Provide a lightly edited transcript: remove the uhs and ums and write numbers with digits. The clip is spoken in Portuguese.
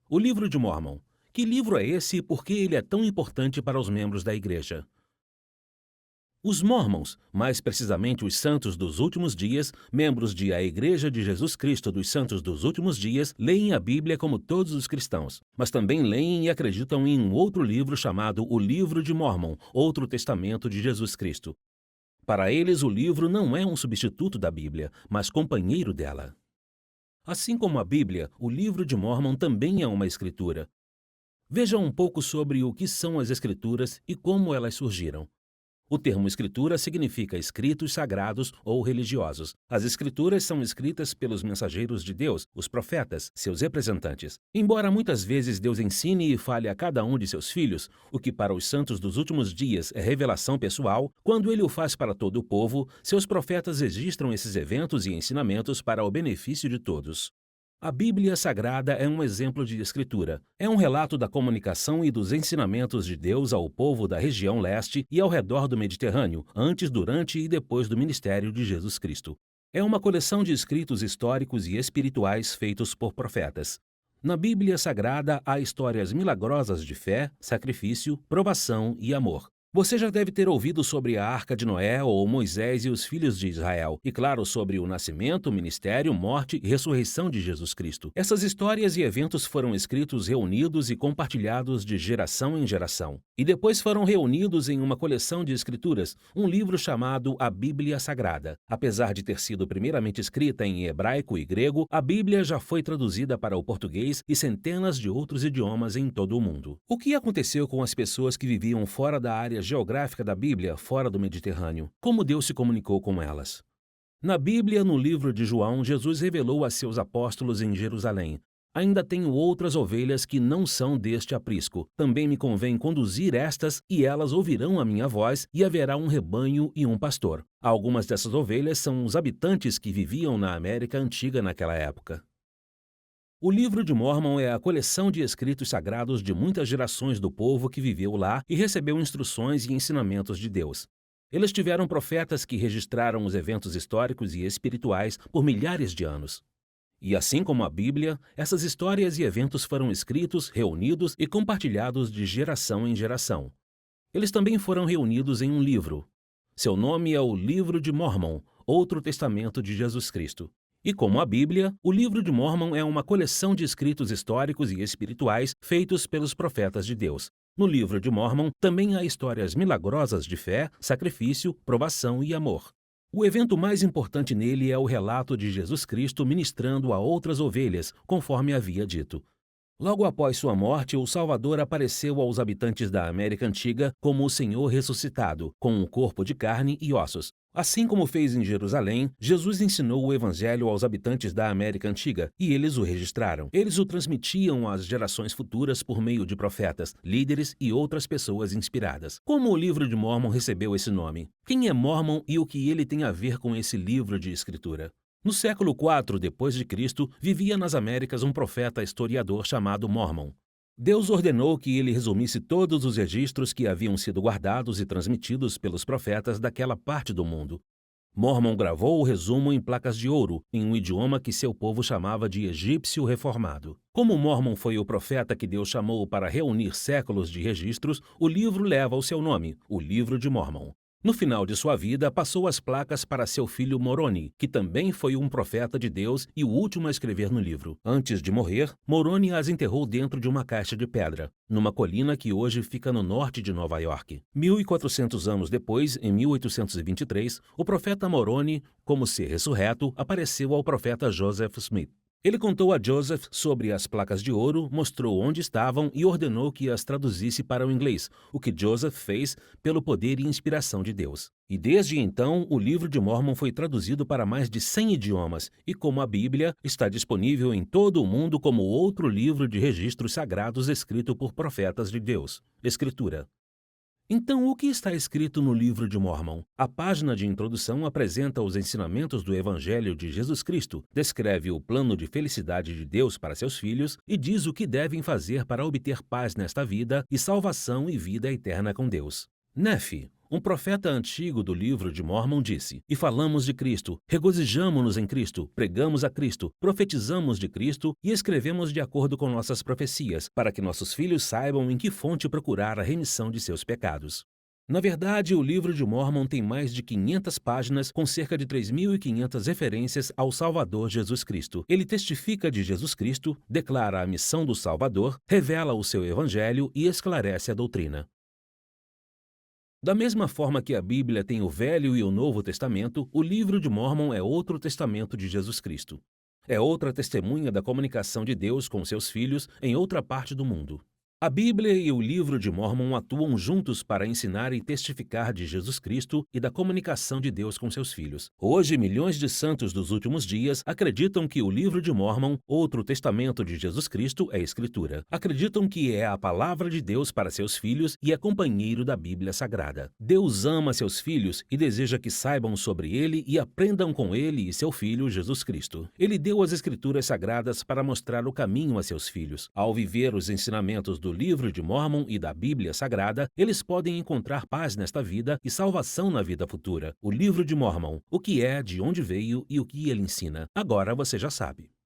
O Livro de Mórmon. Que livro é esse e por que ele é tão importante para os membros da Igreja? Os Mormons, mais precisamente os Santos dos Últimos Dias, membros de A Igreja de Jesus Cristo dos Santos dos Últimos Dias, leem a Bíblia como todos os cristãos, mas também leem e acreditam em um outro livro chamado o Livro de Mórmon, outro testamento de Jesus Cristo. Para eles, o livro não é um substituto da Bíblia, mas companheiro dela. Assim como a Bíblia, o Livro de Mórmon também é uma escritura. Veja um pouco sobre o que são as Escrituras e como elas surgiram. O termo escritura significa escritos sagrados ou religiosos. As escrituras são escritas pelos mensageiros de Deus, os profetas, seus representantes. Embora muitas vezes Deus ensine e fale a cada um de seus filhos, o que para os santos dos últimos dias é revelação pessoal, quando ele o faz para todo o povo, seus profetas registram esses eventos e ensinamentos para o benefício de todos. A Bíblia Sagrada é um exemplo de escritura. É um relato da comunicação e dos ensinamentos de Deus ao povo da região leste e ao redor do Mediterrâneo, antes, durante e depois do ministério de Jesus Cristo. É uma coleção de escritos históricos e espirituais feitos por profetas. Na Bíblia Sagrada há histórias milagrosas de fé, sacrifício, provação e amor. Você já deve ter ouvido sobre a Arca de Noé ou Moisés e os filhos de Israel, e claro, sobre o nascimento, ministério, morte e ressurreição de Jesus Cristo. Essas histórias e eventos foram escritos, reunidos e compartilhados de geração em geração. E depois foram reunidos em uma coleção de escrituras, um livro chamado a Bíblia Sagrada. Apesar de ter sido primeiramente escrita em hebraico e grego, a Bíblia já foi traduzida para o português e centenas de outros idiomas em todo o mundo. O que aconteceu com as pessoas que viviam fora da área geográfica da Bíblia, fora do Mediterrâneo? Como Deus se comunicou com elas? Na Bíblia, no livro de João, Jesus revelou a seus apóstolos em Jerusalém: ainda tenho outras ovelhas que não são deste aprisco. Também me convém conduzir estas, e elas ouvirão a minha voz, e haverá um rebanho e um pastor. Algumas dessas ovelhas são os habitantes que viviam na América Antiga naquela época. O Livro de Mórmon é a coleção de escritos sagrados de muitas gerações do povo que viveu lá e recebeu instruções e ensinamentos de Deus. Eles tiveram profetas que registraram os eventos históricos e espirituais por milhares de anos. E assim como a Bíblia, essas histórias e eventos foram escritos, reunidos e compartilhados de geração em geração. Eles também foram reunidos em um livro. Seu nome é o Livro de Mórmon, outro testamento de Jesus Cristo. E como a Bíblia, o Livro de Mórmon é uma coleção de escritos históricos e espirituais feitos pelos profetas de Deus. No Livro de Mórmon também há histórias milagrosas de fé, sacrifício, provação e amor. O evento mais importante nele é o relato de Jesus Cristo ministrando a outras ovelhas, conforme havia dito. Logo após sua morte, o Salvador apareceu aos habitantes da América Antiga como o Senhor ressuscitado, com um corpo de carne e ossos. Assim como fez em Jerusalém, Jesus ensinou o Evangelho aos habitantes da América Antiga, e eles o registraram. Eles o transmitiam às gerações futuras por meio de profetas, líderes e outras pessoas inspiradas. Como o Livro de Mórmon recebeu esse nome? Quem é Mórmon e o que ele tem a ver com esse livro de escritura? No século IV depois de Cristo, vivia nas Américas um profeta historiador chamado Mórmon. Deus ordenou que ele resumisse todos os registros que haviam sido guardados e transmitidos pelos profetas daquela parte do mundo. Mórmon gravou o resumo em placas de ouro, em um idioma que seu povo chamava de egípcio reformado. Como Mórmon foi o profeta que Deus chamou para reunir séculos de registros, o livro leva o seu nome, o Livro de Mórmon. No final de sua vida, passou as placas para seu filho Moroni, que também foi um profeta de Deus e o último a escrever no livro. Antes de morrer, Moroni as enterrou dentro de uma caixa de pedra, numa colina que hoje fica no norte de Nova York. 1400 anos depois, em 1823, o profeta Moroni, como ser ressurreto, apareceu ao profeta Joseph Smith. Ele contou a Joseph sobre as placas de ouro, mostrou onde estavam e ordenou que as traduzisse para o inglês, o que Joseph fez pelo poder e inspiração de Deus. E desde então, o Livro de Mórmon foi traduzido para mais de 100 idiomas e, como a Bíblia, está disponível em todo o mundo como outro livro de registros sagrados escrito por profetas de Deus. Escritura. Então, o que está escrito no Livro de Mórmon? A página de introdução apresenta os ensinamentos do Evangelho de Jesus Cristo, descreve o plano de felicidade de Deus para seus filhos e diz o que devem fazer para obter paz nesta vida e salvação e vida eterna com Deus. Nefe, Um profeta antigo do livro de Mórmon disse: "E falamos de Cristo, regozijamo-nos em Cristo, pregamos a Cristo, profetizamos de Cristo e escrevemos de acordo com nossas profecias, para que nossos filhos saibam em que fonte procurar a remissão de seus pecados." Na verdade, o livro de Mórmon tem mais de 500 páginas com cerca de 3.500 referências ao Salvador Jesus Cristo. Ele testifica de Jesus Cristo, declara a missão do Salvador, revela o seu evangelho e esclarece a doutrina. Da mesma forma que a Bíblia tem o Velho e o Novo Testamento, o livro de Mórmon é outro testamento de Jesus Cristo. É outra testemunha da comunicação de Deus com seus filhos em outra parte do mundo. A Bíblia e o livro de Mórmon atuam juntos para ensinar e testificar de Jesus Cristo e da comunicação de Deus com seus filhos. Hoje, milhões de santos dos últimos dias acreditam que o livro de Mórmon, outro testamento de Jesus Cristo, é Escritura. Acreditam que é a palavra de Deus para seus filhos e é companheiro da Bíblia Sagrada. Deus ama seus filhos e deseja que saibam sobre ele e aprendam com ele e seu filho Jesus Cristo. Ele deu as Escrituras Sagradas para mostrar o caminho a seus filhos. Ao viver os ensinamentos do livro de Mórmon e da Bíblia Sagrada, eles podem encontrar paz nesta vida e salvação na vida futura. O livro de Mórmon, o que é, de onde veio e o que ele ensina. Agora você já sabe.